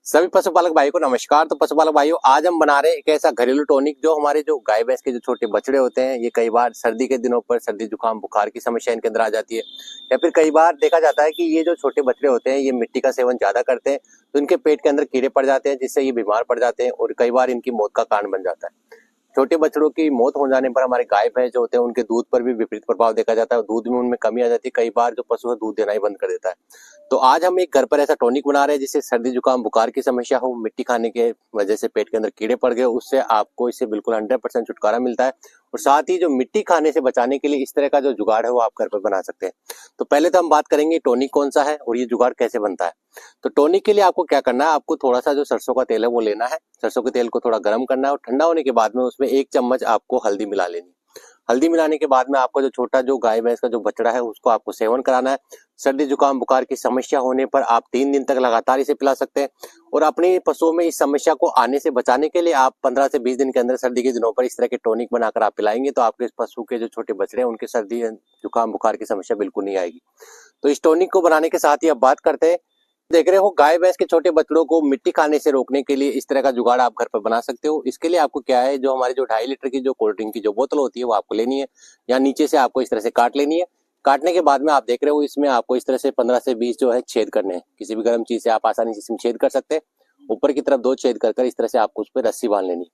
सभी पशुपालक भाई को नमस्कार। तो पशुपालक भाइयों, आज हम बना रहे हैं एक ऐसा घरेलू टॉनिक जो हमारे जो गाय भैंस के जो छोटे बछड़े होते हैं, ये कई बार सर्दी के दिनों पर सर्दी जुकाम बुखार की समस्या इनके अंदर आ जाती है, या फिर कई बार देखा जाता है कि ये जो छोटे बछड़े होते हैं ये मिट्टी का सेवन ज्यादा करते हैं, तो इनके पेट के अंदर कीड़े पड़ जाते हैं जिससे ये बीमार पड़ जाते हैं और कई बार इनकी मौत का कारण बन जाता है। छोटे बछड़ों की मौत हो जाने पर हमारे गाय भैंस जो होते हैं उनके दूध पर भी विपरीत प्रभाव देखा जाता है और दूध में उनमें कमी आ जाती है। कई बार जो पशु है दूध देना ही बंद कर देता है। तो आज हम एक घर पर ऐसा टॉनिक बना रहे हैं जिससे सर्दी जुकाम बुखार की समस्या हो, मिट्टी खाने के वजह से पेट के अंदर कीड़े पड़ गए, उससे आपको इससे बिल्कुल 100% छुटकारा मिलता है। और साथ ही जो मिट्टी खाने से बचाने के लिए इस तरह का जो जुगाड़ है वो आप घर पर बना सकते हैं। तो पहले तो हम बात करेंगे टॉनिक कौन सा है और ये जुगाड़ कैसे बनता है। तो टॉनिक के लिए आपको क्या करना है, आपको थोड़ा सा जो सरसों का तेल है वो लेना है। सरसों के तेल को थोड़ा गर्म करना है और ठंडा होने के बाद में उसमें 1 चम्मच आपको हल्दी मिला लेनी। हल्दी मिलाने के बाद में आपका जो छोटा जो गाय भैंस का जो बछड़ा है उसको आपको सेवन कराना है। सर्दी जुकाम बुखार की समस्या होने पर आप 3 दिन तक लगातार इसे पिला सकते हैं। और अपने पशुओं में इस समस्या को आने से बचाने के लिए आप 15 से 20 दिन के अंदर सर्दी के दिनों पर इस तरह के टॉनिक बनाकर आप पिलाएंगे तो आपके पशु के जो छोटे बछड़े हैं उनके सर्दी जुकाम बुखार की समस्या बिल्कुल नहीं आएगी। तो इस टॉनिक को बनाने के साथ ही अब बात करते हैं, देख रहे हो गाय भैंस के छोटे बछड़ों को मिट्टी खाने से रोकने के लिए इस तरह का जुगाड़ आप घर पर बना सकते हो। इसके लिए आपको क्या है, जो हमारी जो 2.5 लीटर की जो कोल्ड ड्रिंक की जो बोतल होती है वो आपको लेनी है, या नीचे से आपको इस तरह से काट लेनी है। काटने के बाद में आप देख रहे हो इसमें आपको इस तरह से 15 से 20 जो है छेद करने हैं। किसी भी गर्म चीज से आप आसानी से इसमें छेद कर सकते हैं। ऊपर की तरफ 2 छेद कर इस तरह से आपको उस पर रस्सी बांध लेनी।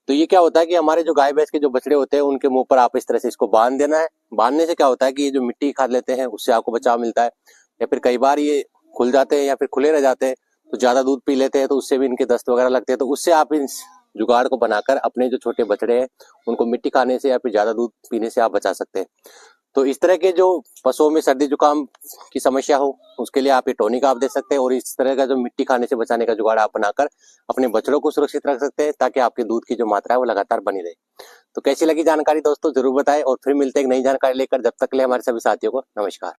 तो ये क्या होता है कि हमारे जो गाय भैंस के जो बछड़े होते हैं उनके मुंह पर आप इस तरह से इसको बांध देना है। बांधने से क्या होता है कि ये जो मिट्टी खा लेते हैं उससे आपको बचाव मिलता है, या फिर कई बार ये खुल जाते हैं या फिर खुले रह जाते हैं तो ज्यादा दूध पी लेते हैं तो उससे भी इनके दस्त वगैरह लगते हैं। तो उससे आप इस जुगाड़ को बनाकर अपने जो छोटे बछड़े हैं उनको मिट्टी खाने से या फिर ज्यादा दूध पीने से आप बचा सकते हैं। तो इस तरह के जो पशुओं में सर्दी जुकाम की समस्या हो उसके लिए आप ये टॉनिक आप दे सकते हैं, और इस तरह का जो मिट्टी खाने से बचाने का जुगाड़ आप बनाकर अपने बछड़ों को सुरक्षित रख सकते हैं ताकि आपके दूध की जो मात्रा है वो लगातार बनी रहे। तो कैसी लगी जानकारी दोस्तों जरूर बताएं, और फिर मिलते हैं एक नई जानकारी लेकर। जब तक के लिए हमारे सभी साथियों को नमस्कार।